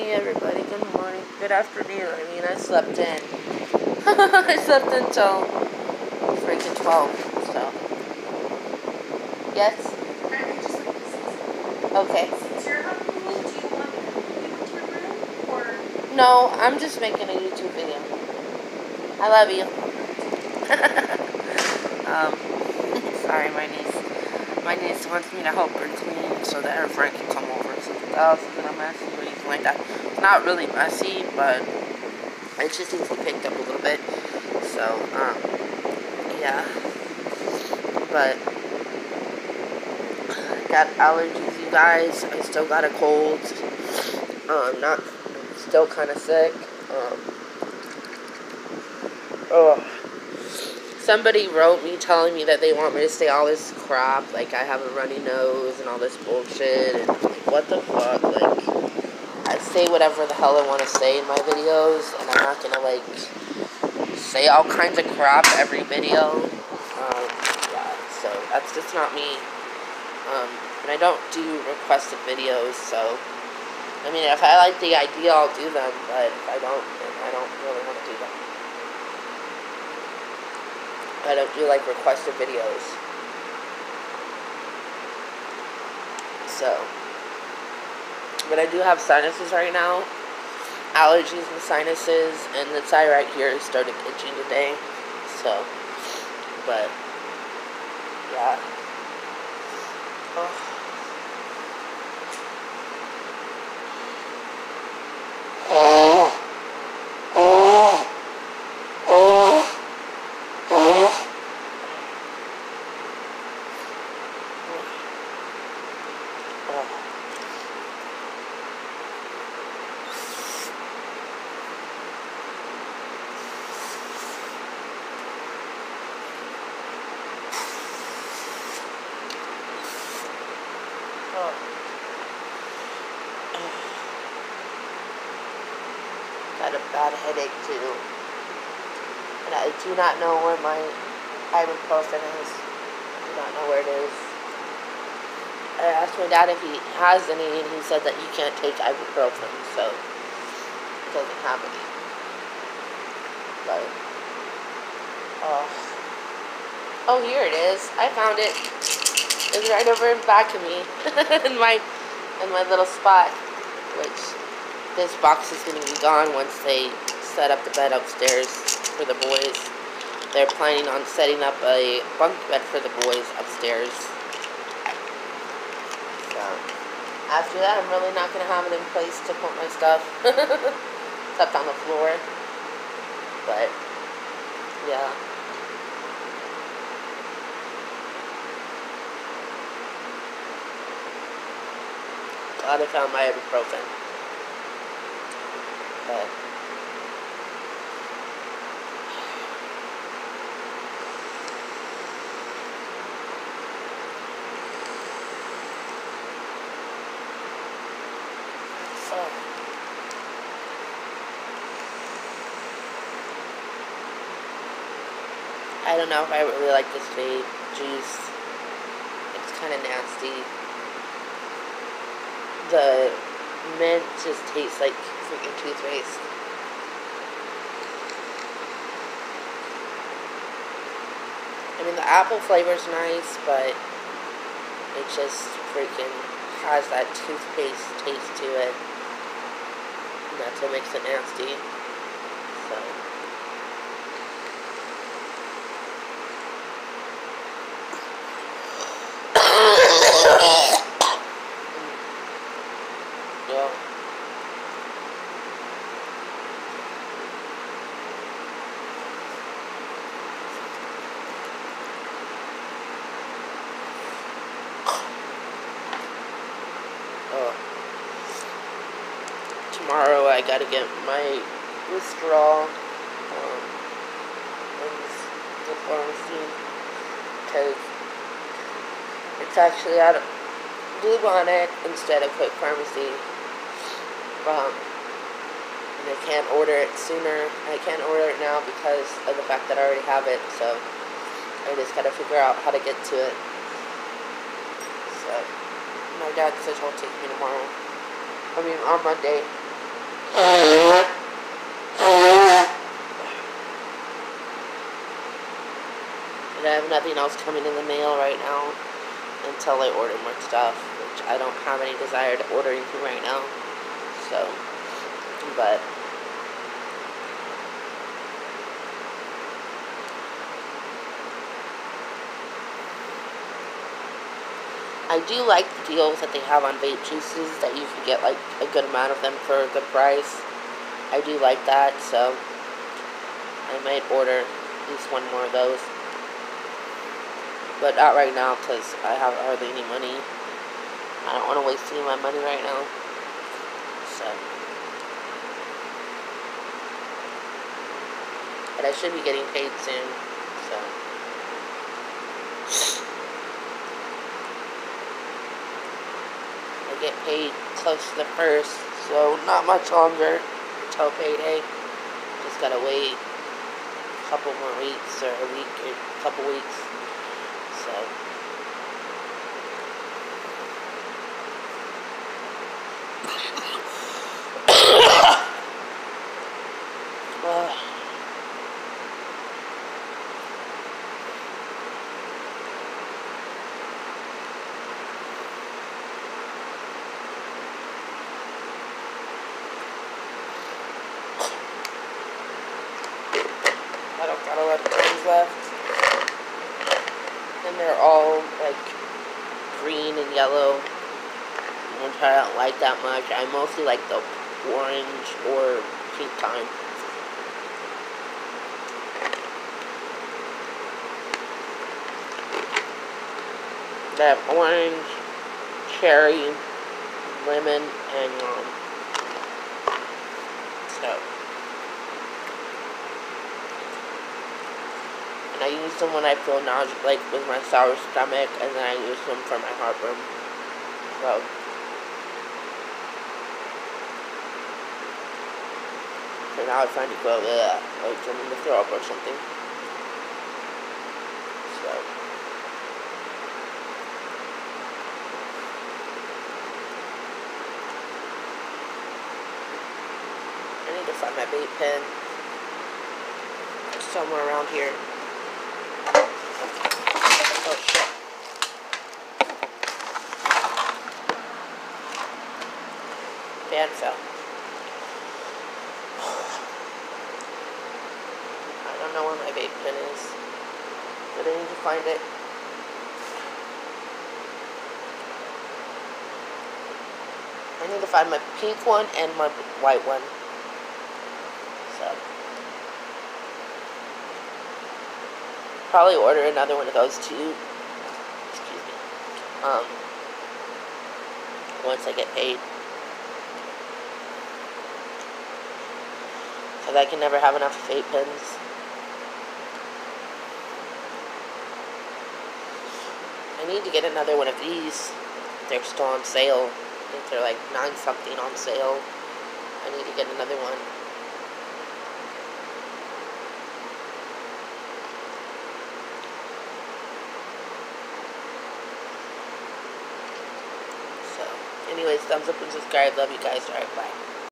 Hey everybody, good morning, good afternoon. I mean, I slept in. I slept until freaking 12, so. Yes? Okay. Since you're hungry, do you want me to your room, or? No, I'm just making a YouTube video. I love you. Sorry, my niece wants me to help her clean so that her friend can come over. So the house isn't a mess or anything like that. It's not really messy, but it just needs to be picked up a little bit. So, yeah. But I got allergies, you guys. I still got a cold. Still kind of sick. Somebody wrote me telling me that they want me to say all this crap, like I have a runny nose and all this bullshit, and like, what the fuck, like, I say whatever the hell I want to say in my videos, and I'm not gonna, like, say all kinds of crap every video. Yeah, so that's just not me. And I don't do requested videos, so, I mean, if I like the idea, I'll do them, but if I don't, then I don't really want to do them. I don't do, like, requested videos. So, but I do have sinuses right now. Allergies and sinuses, and the side right here started itching today. So, but, yeah. Got a bad headache too, and I do not know where my ibuprofen is. I do not know where it is. I asked my dad if he has any, and he said that you can't take ibuprofen, so he doesn't have any. But oh, here it is. I found it. It's right over in back of me, in my little spot, which this box is going to be gone once they set up the bed upstairs for the boys. They're planning on setting up a bunk bed for the boys upstairs. So, after that, I'm really not going to have it in place to put my stuff, except on the floor. But, yeah. Glad I found my ibuprofen. But I don't know if I really like this vape juice. It's kind of nasty. The mint just tastes like freaking toothpaste. I mean, the apple flavor's nice, but it just freaking has that toothpaste taste to it. And that's what makes it nasty. So. Yeah. Tomorrow I gotta get my withdrawal in the pharmacy, because it's actually out of Blue Bonnet instead of Quick Pharmacy. And I can't order it sooner. I can't order it now because of the fact that I already have it, so I just gotta figure out how to get to it. So my dad says he'll take me tomorrow. I mean, on Monday. And I have nothing else coming in the mail right now until I order more stuff, which I don't have any desire to order anything right now. So, but I do like the deals that they have on vape juices, that you can get like a good amount of them for a good price. I do like that, so I might order at least one more of those. But not right now, because I have hardly any money. I don't want to waste any of my money right now. So. But I should be getting paid soon, so. I get paid close to the 1st, so not much longer until payday. Just gotta wait a couple more weeks, or a week, or a couple weeks. So. I don't got a lot of coins left. And they're all like green and yellow, which I don't like that much. I mostly like the orange or pink kind. They have orange, cherry, lemon, and so. And I use them when I feel nausea, like with my sour stomach, and then I use them for my heartburn. So. So now I'm trying to go like something to throw up or something. So. I need to find my vape pen. It's somewhere around here. Oh shit. Fan fell. I don't know where my vape pen is, but I need to find it. I need to find my pink one and my white one. So. Probably order another one of those too. Excuse me. Once I get paid. Because I can never have enough vape pens. I need to get another one of these. They're still on sale. I think they're like 9 something on sale. I need to get another one. So, anyways, thumbs up and subscribe. Love you guys. Alright, bye.